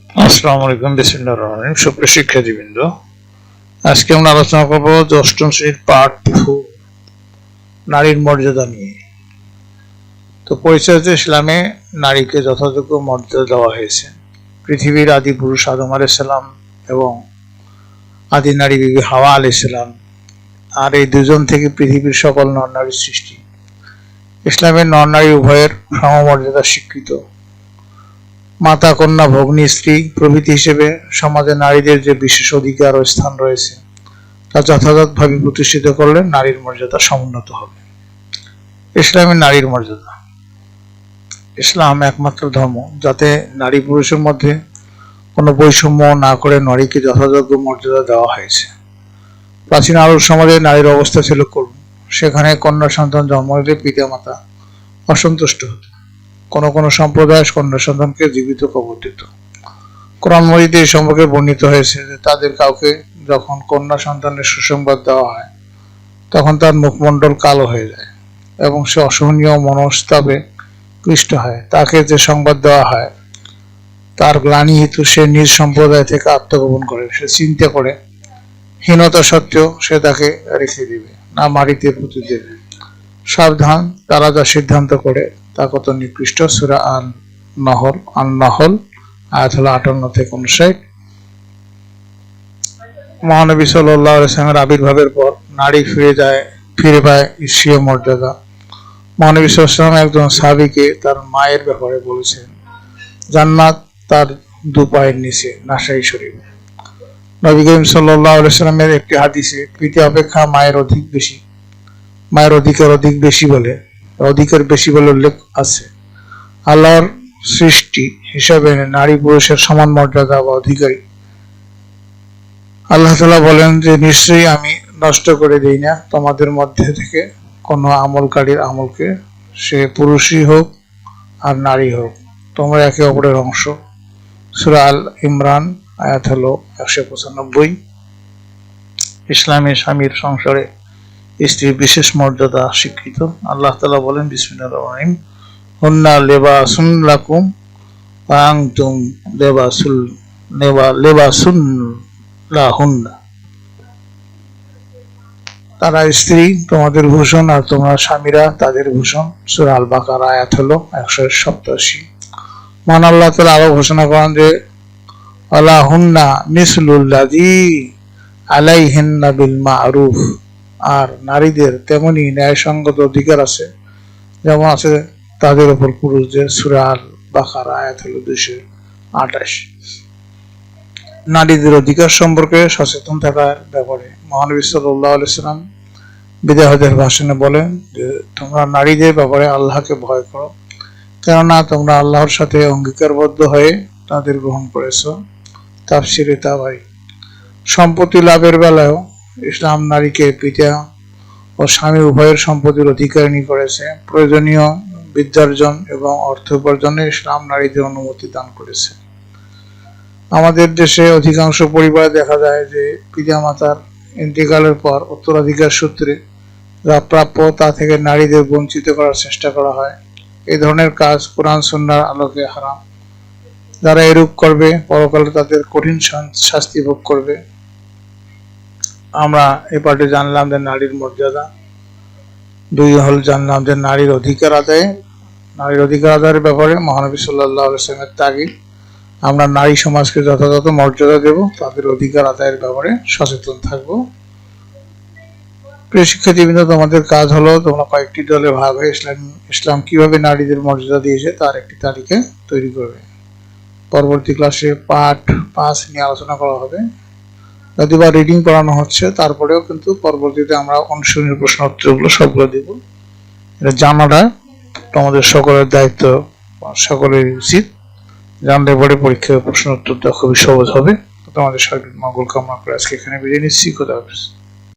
আসসালামু আলাইকুম, বিসমিল্লাহির রহমানির রহিম। সুপ্রিয় শিক্ষার্থীবৃন্দ, আজকে আমরা আলোচনা করব যে অষ্টম শ্রেণীর পার্ট 2 নারীর মর্যাদা নিয়ে। তো পরিচয় ইসলামে নারীকে যথাযোগ্য মর্যাদা দেওয়া হয়েছে। পৃথিবীর আদি পুরুষ আদম আলাইহিস সালাম এবং আদি নারী বিবি হাওয়া আলাইহিস সালাম, আর এই দুজন থেকে পৃথিবীর সকল নর নারীর সৃষ্টি। ইসলামের নর নারী উভয়ের সমমর্যাদা স্বীকৃত। মাতা, কন্যা, ভগ্নী, স্ত্রী প্রভৃতি হিসেবে সমাজে নারীদের যে বিশেষ অধিকার ও স্থান রয়েছে তা যথাযথভাবে প্রতিষ্ঠিত করলে নারীর মর্যাদা সমুন্নত হবে। ইসলামের নারীর মর্যাদা। ইসলাম একমাত্র ধর্ম যাতে নারী পুরুষের মধ্যে কোনো বৈষম্য না করে নারীকে যথাযোগ্য মর্যাদা দেওয়া হয়েছে। প্রাচীন আরব সমাজে নারীর অবস্থা ছিল করুণ। সেখানে কন্যা সন্তান জন্ম দিলে পিতা মাতা অসন্তুষ্ট হতো। কোন কোন সম্প্রদায় কন্যা সন্তানকে জীবিত কবর দিত। কোরআন মাজিদে এই সম্পর্কে বর্ণিত হয়েছে যে তাদের কাউকে যখন কন্যা সন্তানের সুসংবাদ দেওয়া হয় তখন তার মুখমণ্ডল কালো হয়ে যায় এবং সে অসহনীয় মনস্তাপে ক্লিষ্ট হয়। তাকে যে সংবাদ দেওয়া হয় তার গ্লানি হেতু সে নিজ সম্প্রদায় থেকে আত্মগোপন করে। সে চিন্তা করে হীনতা সত্ত্বেও সে তাকে রেখে দিবে, না মাটিতে পুঁতে দেবে। সাবধান, তারা যা সিদ্ধান্ত করে তা কত নিকৃষ্ট। সূরা আন-নাহল আয়াত হলো 58 থেকে 59। মহানবী সাল্লাল্লাহু আলাইহি ওয়াসাল্লামের আবির্ভাবের পর নারী ফিরে পায় ঈশ্বরীয় মর্যাদা। মহানবী সাল্লাল্লাহু আলাইহি ওয়াসাল্লাম একজন সাহাবীকে তার মায়ের ব্যাপারে বলেছেন, জান্নাত তার দু পায়ের নিচে। নাসাই শরীফ। নবী করিম সাল্লাল্লাহু আলাইহি ওয়াসাল্লামের একটি হাদিসে পিতা অপেক্ষা মায়ের অধিকার বেশি বলে উল্লেখ আছে। আল্লাহর সৃষ্টি হিসাবে নারী পুরুষের সমান মর্যাদা বা অধিকারী। আল্লাহ তাআলা বলেন যে নিশ্চয়ই আমি নষ্ট করে দেই না তোমাদের মধ্যে থেকে কোনো আমলকারীর আমলকে, সে পুরুষই হোক আর নারী হোক, তোমরা একে অপরের অংশ। সূরা আল ইমরান আয়াত হলো 195। ইসলামে স্বামীর সংসারে স্ত্রীর বিশেষ মর্যাদা স্বীকৃত। আল্লাহ তাআলা বলেন, বিসমিল্লাহির রহমানির রহিম, হুন্না লিবাসুন লাকুম ওয়া আনতুম লিবাসুন লাহুন্না। তারা স্ত্রী তোমাদের ভূষণ আর তোমরা স্বামীরা তাদের ভূষণ। সূরা আল বাকারা আয়াত হলো 187। মহান আল্লাহ তাআলা আরো ঘোষণা করেন যে আলাহুন্না মিসলুল্লাযী আলাইহিন্না বিল মা'রুফ, আর নারীদের তেমনি ন্যায়সঙ্গত অধিকার আছে যেমন আছে তাদের উপর পুরুষদের। সূরা আল বাকারা আয়াত হলো 228। নারীদের অধিকার সম্পর্কে সচেতন থাকার ব্যাপারে মহানবী সাল্লাল্লাহু আলাইহি ওয়াসাল্লাম বিদায় হজের ভাষণে বলেন যে তোমরা নারীদের ব্যাপারে আল্লাহকে ভয় করো, কেননা তোমরা আল্লাহর সাথে অঙ্গীকারবদ্ধ হয়ে তাদের গ্রহণ করেছো। তাফসিরে তাবারি। সম্পত্তি লাভের বেলায়ও ইসলাম নারীকে পিতা ও স্বামী উভয়ের সম্পত্তির অধিকারিণী করেছে। প্রয়োজনীয় বিদ্যার্জন এবং অর্থ উপার্জনে ইসলাম নারীদের অনুমতি দান করেছে। আমাদের দেশে অধিকাংশ পরিবারে দেখা যায় যে পিতামাতার ইন্তেকালের পর উত্তরাধিকার সূত্রে যা প্রাপ্য তা থেকে নারীদের বঞ্চিত করার চেষ্টা করা হয়। এই ধরনের কাজ কোরআন সুন্নাহর আলোকে হারাম। যারা এরূপ করবে পরকালে তাদের কঠিন শাস্তি ভোগ করবে। আমরা এ পাঠে জানলাম যে নারীর মর্যাদা। 2 হল জানলাম যে নারীর অধিকার আদায়ের ব্যাপারে মহানবী সাল্লাল্লাহু আলাইহি ওয়াসাল্লামের তাগিদ। আমরা নারী সমাজকে যথাযথ মর্যাদা দেব, তাদের অধিকার আদায়ের ব্যাপারে সচেতন থাকব। প্রিয় শিক্ষার্থীবৃন্দ, তোমাদের কাজ হলো তোমরা কয়েকটি দলে ভাগ হয়ে ইসলাম কিভাবে নারীদের মর্যাদা দিয়েছে তার একটি তালিকা তৈরি করবে। পরবর্তী ক্লাসে পার্ট 5 নিয়ে আলোচনা করা হবে। যদি বা রিডিং করানো হচ্ছে তারপরেও কিন্তু পরবর্তীতে আমরা অনুশীলনের প্রশ্ন উত্তরগুলো সবগুলো দেব। এটা জানাটা তোমাদের সকলের দায়িত্ব, সকলের উচিত। জানলে পরে পরীক্ষার প্রশ্ন উত্তরটা খুবই সহজ হবে। তোমাদের সার্বিক মঙ্গল কামনা করে আজকে এখানে বিদায় নিচ্ছি। খোদা হাফেজ।